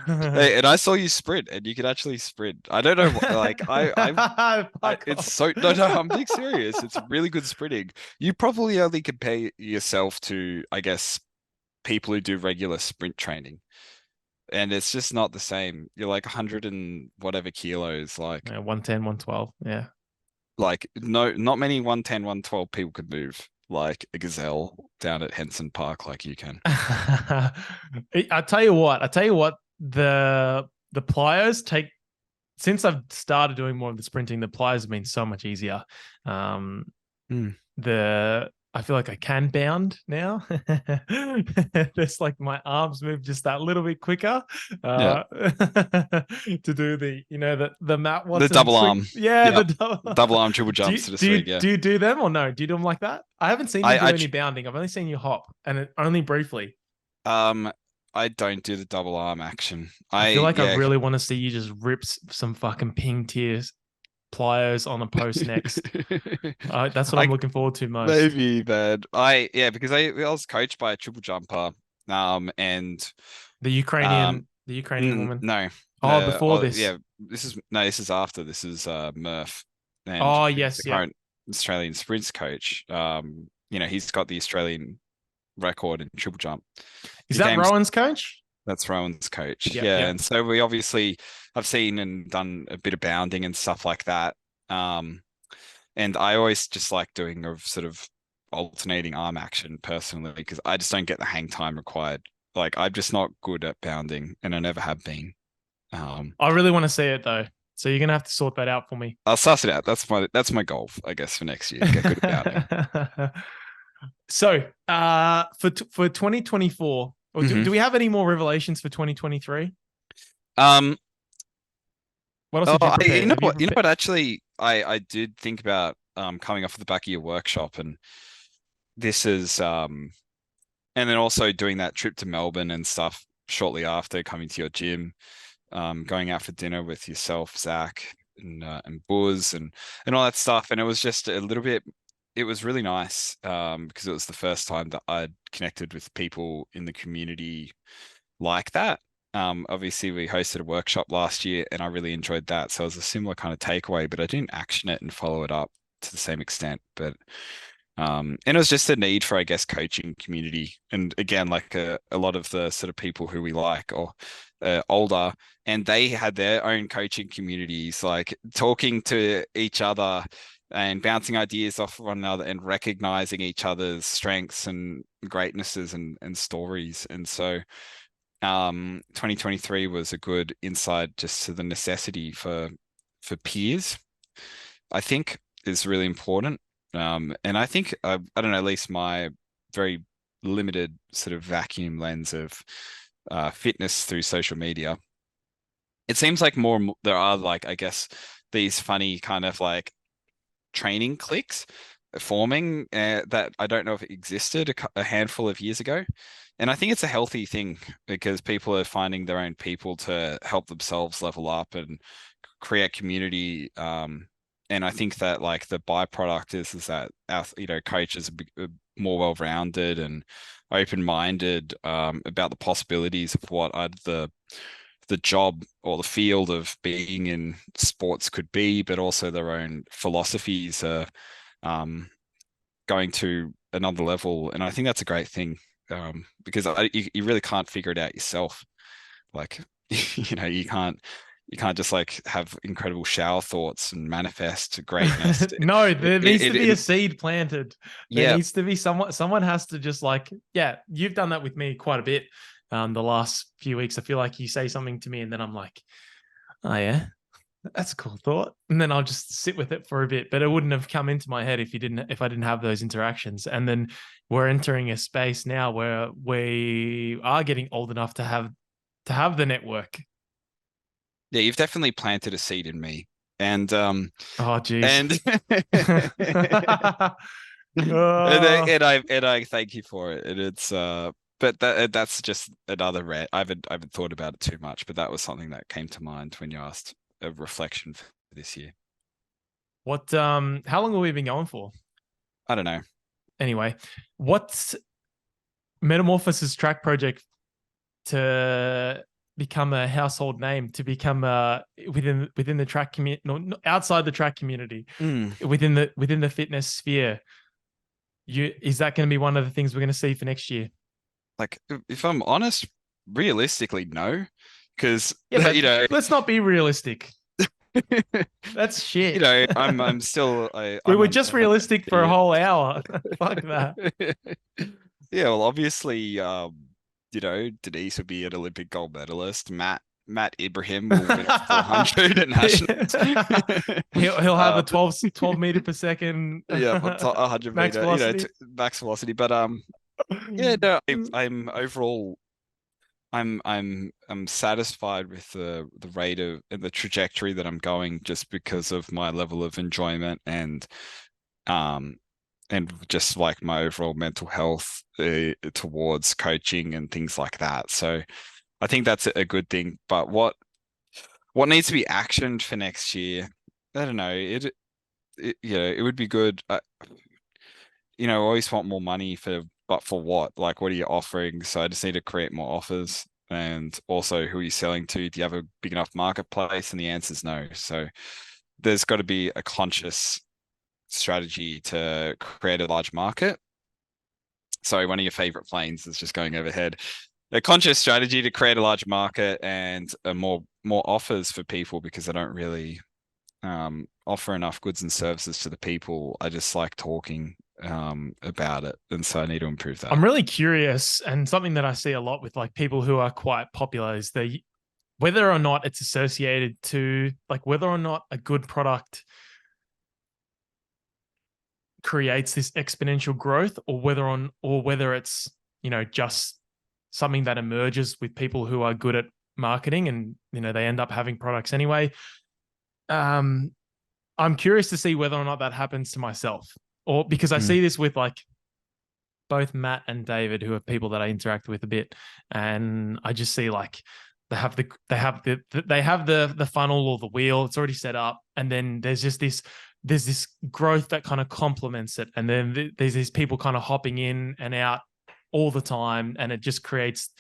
Hey, and I saw you sprint, and you could actually sprint. I don't know, like Fuck it's off. so no, I'm being serious. It's really good sprinting. You probably only compare yourself to, I guess, people who do regular sprint training, and it's just not the same. You're like 100 and whatever kilos, Yeah, 110, 112. Yeah. like no, not many 110, 112 people could move like a gazelle down at Henson Park like you can. I tell you what. The pliers take since I've started doing more of the sprinting, the pliers have been so much easier. Um, Mm. I feel like I can bound now. There's like my arms move just that little bit quicker Yeah, to do the Matt the Watson double quick. arm. Yeah, the Yep, double. double arm triple Do jump, you, so to do you speak. Yeah, do you do them or no? Do you do them like that? I haven't seen you I do I any bounding. I've only seen you hop, and only briefly. um I don't do the double arm action. I feel like I Yeah. really want to see you just rip some fucking ping tiers pliers on a post next. That's what I'm I looking forward to most. maybe, man. Yeah, because I was coached by a triple jumper, and The um Ukrainian woman. no, Oh, before this. yeah, this is after. This is Murph, and Oh, who's the yes, yeah. current Australian sprints coach. He's got the Australian record in triple jump. Is He that came Rowan's coach? That's Rowan's coach. Yep, Yeah. yep. And so I've seen and done a bit of bounding and stuff like that. And I always just like doing a sort of alternating arm action personally because I just don't get the hang time required. Like I'm just not good at bounding and I never have been. I really want to see it though. So you're gonna have to sort that out for me. I'll suss it out. That's my goal, I guess, for next year. Get good at bounding. So, for 2024, or do we have any more revelations for 2023? Um, What else did you prepare? you know Have you what? You know prepared? what? Actually, I did think about coming off of the back of your workshop, and this is and then also doing that trip to Melbourne and stuff shortly after coming to your gym, going out for dinner with yourself, Zach, and Buzz, and all that stuff. And it was just a little bit. It was really nice because it was the first time that I'd connected with people in the community like that. Obviously, we hosted a workshop last year, and I really enjoyed that. So it was a similar kind of takeaway, but I didn't action it and follow it up to the same extent. But And it was just a need for, I guess, coaching community. And again, like a lot of the sort of people who we like or older, and they had their own coaching communities, like talking to each other and bouncing ideas off one another and recognizing each other's strengths and greatnesses and stories. And so 2023 was a good insight just to the necessity for peers, I think is really important. And I think, I don't know, at least my very limited sort of vacuum lens of fitness through social media, it seems like more and more, there are like, I guess, these funny kind of like training cliques forming that I don't know if it existed a handful of years ago. And I think it's a healthy thing because people are finding their own people to help themselves level up and create community. And I think that like the byproduct is that our coaches are more well-rounded and open-minded about the possibilities of what the job or the field of being in sports could be, but also their own philosophies are going to another level. And I think that's a great thing because you really can't figure it out yourself. Like, you can't just like have incredible shower thoughts and manifest greatness. No, there needs to be a It seed planted. There yeah, needs to be someone has to just like, yeah, you've done that with me quite a bit. The last few weeks, I feel like you say something to me and then I'm like, oh yeah, that's a cool thought. And then I'll just sit with it for a bit, but it wouldn't have come into my head if I didn't have those interactions. And then we're entering a space now where we are getting old enough to have the network. yeah, you've definitely planted a seed in me. And Oh, geez. and Uh, and I thank you for it. And it's but that's just another rant. I haven't thought about it too much, but that was something that came to mind when you asked a reflection for this year. how long have we been going for? I don't know. Anyway, what's Metamorphosis track project to become a household name, to become within the track community, no, outside the track community, Mm, within the fitness sphere? Is that going to be one of the things we're going to see for next year? like if I'm honest, realistically, no, because Yeah, but let's not be realistic. That's you shit. know, I'm still We I'm were on just realistic for a whole hour. Fuck that. yeah, well, obviously, Denise would be an Olympic gold medalist. Matt Ibrahim will win a 400 at nationals. he'll have a Um, 12 meter per second yeah, 100 max meter, velocity. max velocity. But yeah, no, I'm overall, I'm satisfied with the rate of and the trajectory that I'm going, just because of my level of enjoyment um and just like my overall mental health towards coaching and things like that. So I think that's a good thing. But what needs to be actioned for next year? I don't know. It would be good. I always want more money but for what? Like, what are you offering? So I just need to create more offers. And also, who are you selling to? Do you have a big enough marketplace? And the answer is no. So there's got to be a conscious strategy to create a large market. Sorry, one of your favorite planes is just going overhead. A conscious strategy to create a large market and more offers for people, because I don't really offer enough goods and services to the people. I just like talking about it, and so I need to improve that. I'm really curious, and something that I see a lot with like people who are quite popular is whether or not it's associated to like whether or not a good product creates this exponential growth, or whether it's just something that emerges with people who are good at marketing, and they end up having products anyway. um I'm curious to see whether or not that happens to myself, or because I Mm. see this with like both Matt and David, who are people that I interact with a bit, and I just see like they have the funnel or the wheel. It's already set up, and then there's this growth that kind of complements it, and then there's these people kind of hopping in and out all the time, and it just creates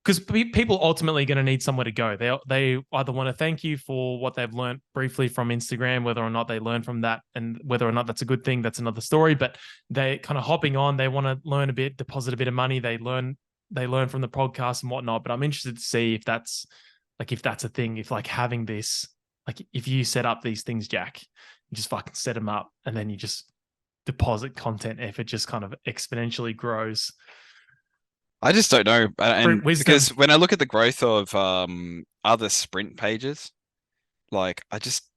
because people ultimately going to need somewhere to go. They either want to thank you for what they've learned briefly from Instagram, whether or not they learn from that, and whether or not that's a good thing, that's another story. But they kind of hopping on, they want to learn a bit, deposit a bit of money. They learn from the podcast and whatnot. But I'm interested to see if that's a thing. If like having this, like if you set up these things, Jack, you just fucking set them up, and then you just deposit content. If it just kind of exponentially grows. I just don't know. And Wisdom. because when I look at the growth of other sprint pages, like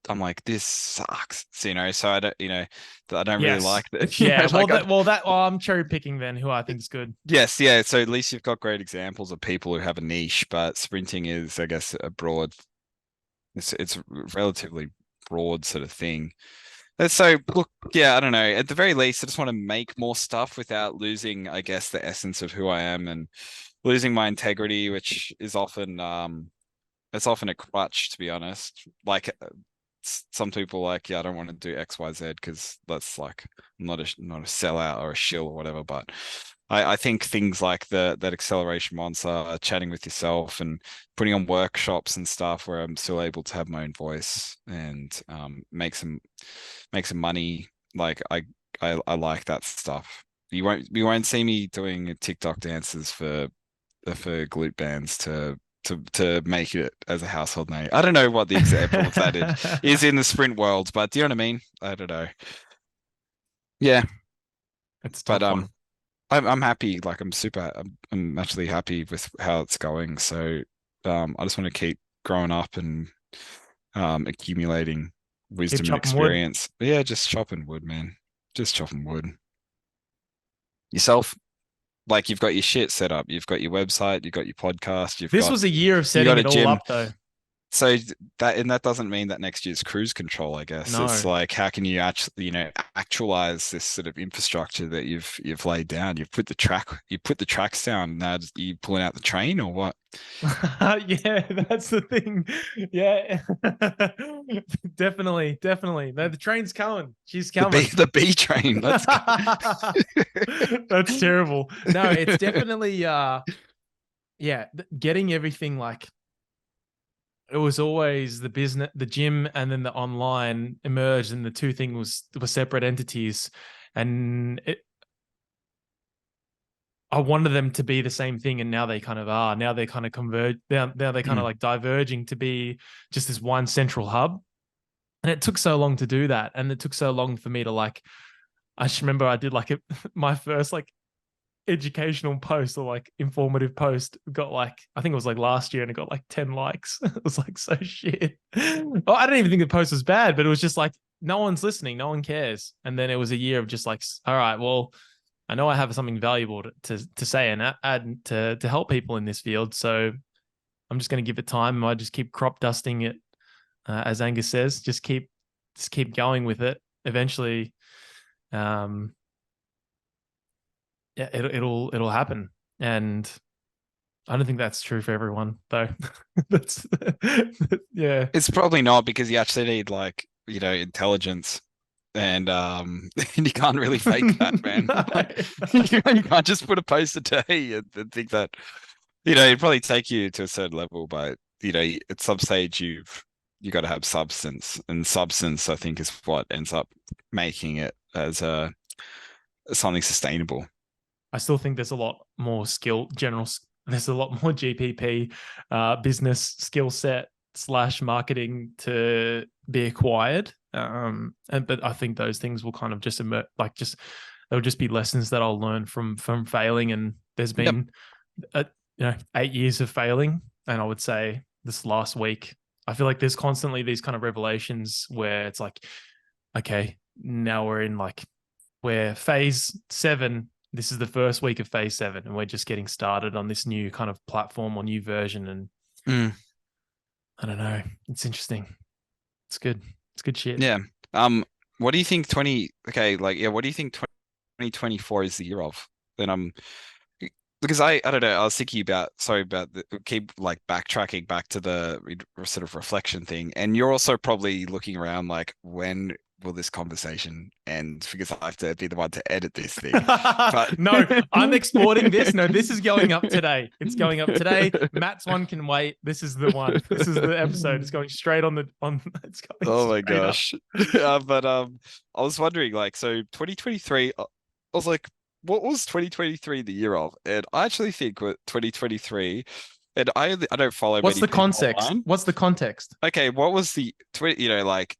I'm like, this sucks. So, so I don't, I don't really Yes. like that. Yeah. Like I'm cherry picking then who I think is good. yes, yeah. So at least you've got great examples of people who have a niche, but sprinting is, I guess, a broad. It's a relatively broad sort of thing. And so look, yeah, I don't know. At the very least, I just want to make more stuff without losing, I guess, the essence of who I am and losing my integrity, which is often it's often a crutch, to be honest. Like some people like, yeah, I don't want to do X, Y, Z because that's like not a sellout or a shill or whatever. But I think things like that acceleration monster, chatting with yourself and putting on workshops and stuff where I'm still able to have my own voice and make some money. Like I like that stuff. You won't see me doing TikTok dances for glute bands to make it as a household name. I don't know what the example of that is in the sprint world, but do you know what I mean? I don't know. Yeah, It's a but tough one. I'm happy. Like I'm actually happy with how it's going. So I just want to keep growing up and accumulating Keep wisdom and chopping wood. experience. But yeah, just chopping wood, man. Just chopping wood. Yourself, like you've got your shit set up. You've got your website. You've got your podcast. This was a year of You got setting a it all gym. up, though. So that doesn't mean that next year's cruise control, I guess. It's No. like how can you actually, actualize this sort of infrastructure that you've laid down? You put the tracks down. Now you pulling out the train or what? Yeah, that's the thing. Yeah. Definitely, definitely. No, the train's coming. She's The B coming. the B train. Let's go. That's terrible. No, it's definitely yeah, getting everything like it was always the business, the gym, and then the online emerged, and the two things were separate entities. And I wanted them to be the same thing, and now they kind of are. Now they're kind of converge. Now they're kind of Mm. like diverging to be just this one central hub. And it took so long to do that, and it took so long for me to like. I just remember I did like my first like educational post or like informative post got like I think it was like last year and it got like 10 likes. It was like so shit. Well, I don't even think the post was bad, but it was just like no one's listening, no one cares. And then it was a year of just like, all right, well, I know I have something valuable to say and add to help people in this field. So I'm just going to give it time. I just keep crop dusting it, as Angus says. Just keep going with it. Eventually, um, yeah, it'll happen. And I don't think that's true for everyone, though. That's yeah. It's probably not because you actually need like, intelligence and and you can't really fake that, man. No, Like no. you can't just put a post a day and think that, it'd probably take you to a certain level, but at some stage you got to have substance, and substance I think is what ends up making it as something sustainable. I still think there's a lot more there's a lot more GPP, business skill set slash marketing to be acquired. But I think those things will kind of just emerge, like just there'll just be lessons that I'll learn from failing. And there's Yep. been, 8 years of failing, and I would say this last week, I feel like there's constantly these kind of revelations where it's like, okay, now we're phase 7. This is the first week of phase 7, and we're just getting started on this new kind of platform or new version. And Mm, I don't know. It's interesting. It's good. It's good shit. yeah. What do you think okay, like yeah, what do you think 2024 is the year of? Then because I don't know, I was thinking about sorry about keep like backtracking back to the sort of reflection thing, and you're also probably looking around like when will this conversation end because I have to be the one to edit this thing. But No, I'm exporting this. No, this is going up today. It's going up today. Matt's one can wait. This is the one. This is the episode. It's going straight on the on. It's going oh my straight up. gosh. But I was wondering, like, so 2023, I was like, what was 2023 the year of? And I actually think what 2023, and I don't follow What's many the people context? online. What's the context? Okay, what was the 20, like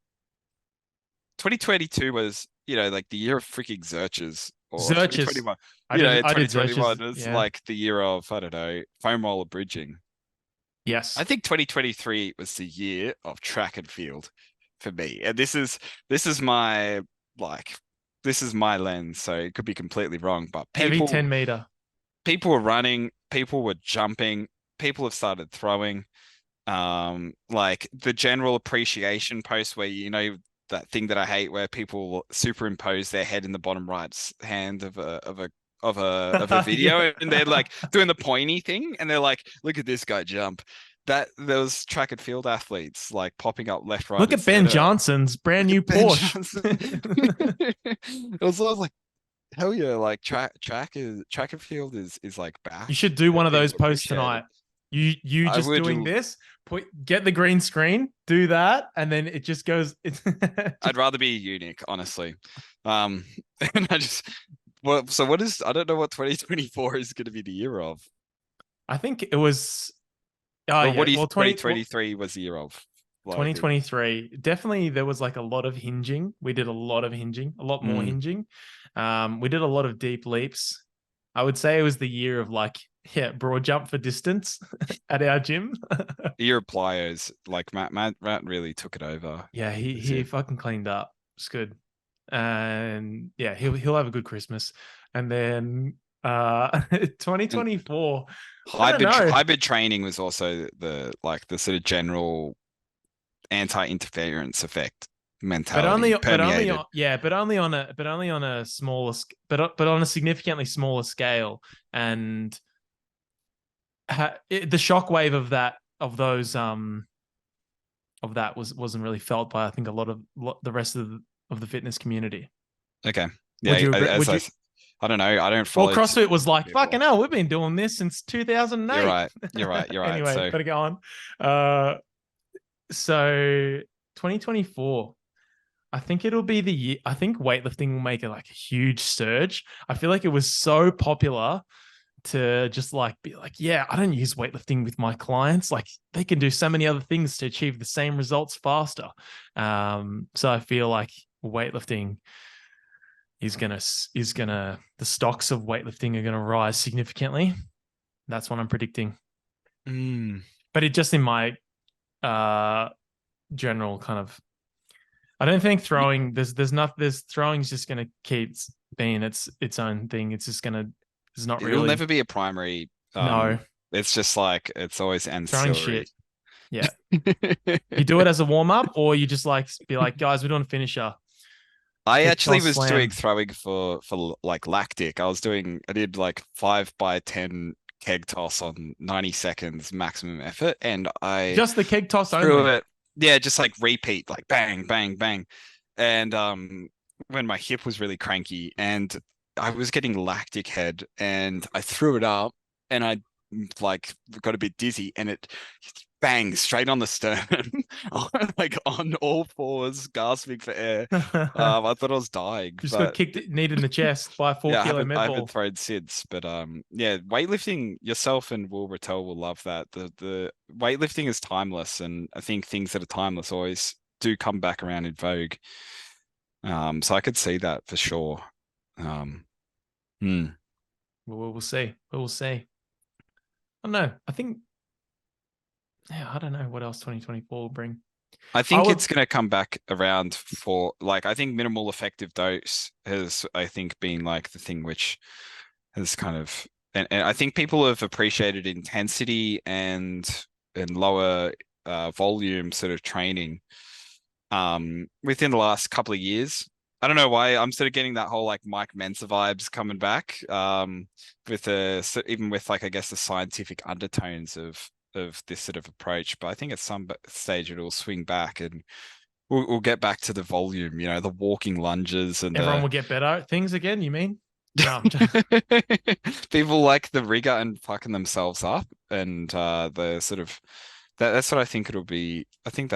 2022 was, like the year of freaking Zerches, or Zerches. 2021, I did 2021 Zerches. was Yeah. like the year of, I don't know, foam roller bridging. I Yes. think 2023 was the year of track and field for me. And this is my like this is my lens, so it could be completely wrong, but Heavy people 10 meter. people were running, people were jumping, people have started throwing. Like the general appreciation post where that thing that I hate where people superimpose their head in the bottom hand of a Yeah. video and they're like doing the pointy thing and they're like, look at this guy jump. That there was track and field athletes like popping up left, right, Look and at Ben center. Johnson's brand Look new at Ben Porsche. Johnson. It was always like, hell yeah, like track and field is like You back should do and one of those being posts appreciated. tonight. You I just would doing this, get the green screen, do that, and then it just goes. It's I'd rather be unique, honestly. Um, and so what is, I don't know what 2024 is going to be the year of. I think it was. Oh Or what yeah, do you well think 2023 was the year of? Like, 2023 definitely there was like a lot of hinging. We did a lot of hinging, a lot more mm, hinging. We did a lot of deep leaps. I would say it was the year of like broad jump for distance at our gym. the year of plyos. Like Matt really took it over Yeah, this he year. fucking cleaned up. It's good. And yeah, he'll have a good Christmas. And then 2024, I don't know. Hybrid training was also the sort of general anti-interference effect mentality permeated. But only on a smaller, but on a significantly smaller scale, and the shockwave of that wasn't really felt by I think a lot of the rest of the fitness community. Okay. Would Yeah, you agree? as I don't know. I don't Well, follow too CrossFit was many like, people. fucking hell, we've been doing this since You're 2008. right. You're right. You're right. Anyway, So better go on. So 2024, I think it'll be the year. I think weightlifting will make it like a huge surge. I feel like it was so popular to just like be like, yeah, I don't use weightlifting with my clients. Like they can do so many other things to achieve the same results faster. So I feel like weightlifting the stocks of weightlifting are gonna rise significantly. That's what I'm predicting. mm, But it just in my uh general kind of I don't think y- throwing there's throwing's just gonna keep being its own thing. It's just gonna there's not it'll really never be a primary. no It's just like it's always throwing ancillary. shit. Yeah. You do it as a warm up, or you just like be like, guys, we're doing a finisher. I Kick actually toss was doing slam. throwing for like lactic. I did like 5 by 10 keg toss on 90 seconds maximum effort, and I Just the keg toss threw only. it. Yeah, just like repeat, like bang, bang, bang. And when my hip was really cranky and I was getting lactic head and I threw it up and I like got a bit dizzy and it bang straight on the sternum, like on all fours, gasping for air. I thought I was dying, Just got but kicked needed in the chest by a four yeah, kilo I med haven't ball. thrown since, but yeah, weightlifting, yourself and Will Rattel will love that. The weightlifting is timeless, and I think things that are timeless always do come back around in vogue. So I could see that for sure. Um, hmm. We'll see. We'll see. I don't know. I think yeah, I don't know what else 2024 will bring. I I think would it's going to come back around for like I think minimal effective dose has I think been like the thing which has kind of and I think people have appreciated intensity and lower volume sort of training within the last couple of years. I don't know why I'm sort of getting that whole like Mike Mensa vibes coming back with even with like I guess the scientific undertones of this sort of approach, but I think at some stage it'll swing back and we'll get back to the volume, the walking lunges and Everyone will get better at things again, you mean? No, I'm just... people like the rigor and fucking themselves up, and the sort of that's what I think it'll be. I think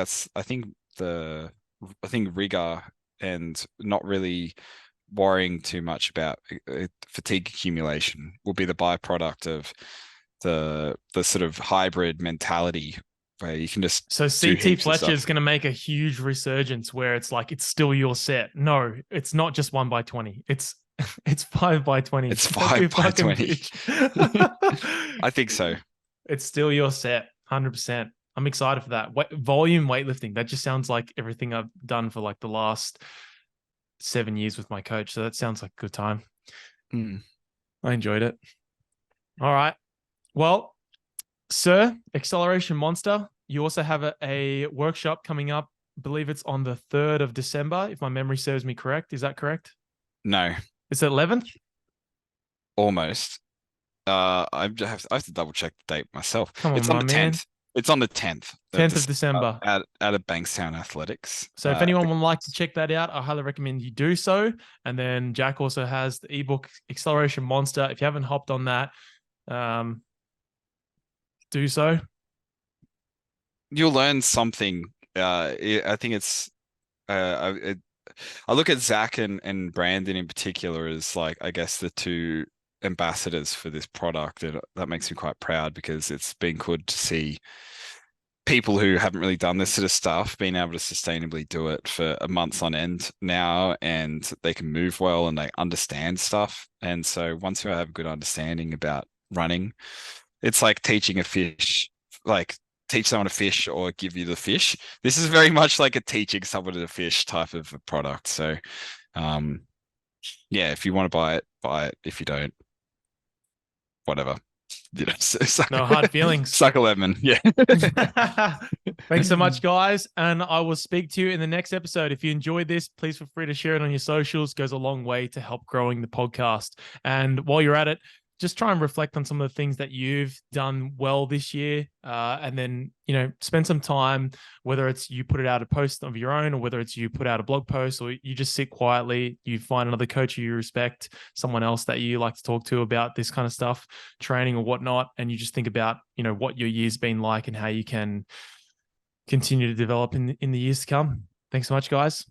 rigor and not really worrying too much about fatigue accumulation will be the byproduct of the sort of hybrid mentality where you can just So do CT heaps of Fletcher is stuff. going to make a huge resurgence where it's like it's still your set. No, it's not just 1 by 20. It's 5 by 20. It's Don't be a five by fucking 20. bitch. I think so. It's still your set, 100%. I'm excited for that. Volume weightlifting. That just sounds like everything I've done for like the last 7 years with my coach. So that sounds like a good time. Mm. I enjoyed it. All right. Well, sir, Acceleration Monster, you also have a workshop coming up. I believe it's on the 3rd of December, if my memory serves me correct. Is that correct? No, It's 11th? almost. I have to double check the date myself. Come on, It's on my the man. 10th. It's on the 10th of 10th of December December. at Bankstown Athletics. So if anyone would like to check that out, I highly recommend you do so. And then Jack also has the ebook Acceleration Monster. If you haven't hopped on that, do so. You'll learn something. I think I look at Zach and Brandon in particular as like, I guess, the two ambassadors for this product, and that makes me quite proud because it's been good to see people who haven't really done this sort of stuff being able to sustainably do it for a month on end now, and they can move well and they understand stuff. And so once you have a good understanding about running, it's like teaching a fish, like teach someone to fish or give you the fish. This is very much like a teaching someone to fish type of a product. So, yeah, if you want to buy it, buy it. If you don't, whatever. Suck, No hard feelings. suck a lemon. Yeah. Thanks so much, guys. And I will speak to you in the next episode. If you enjoyed this, please feel free to share it on your socials. It goes a long way to help growing the podcast. And while you're at it, just try and reflect on some of the things that you've done well this year. And then, spend some time, whether it's you put it out a post of your own or whether it's you put out a blog post or you just sit quietly, you find another coach you respect, someone else that you like to talk to about this kind of stuff, training or whatnot. And you just think about, what your year's been like and how you can continue to develop in the years to come. Thanks so much, guys.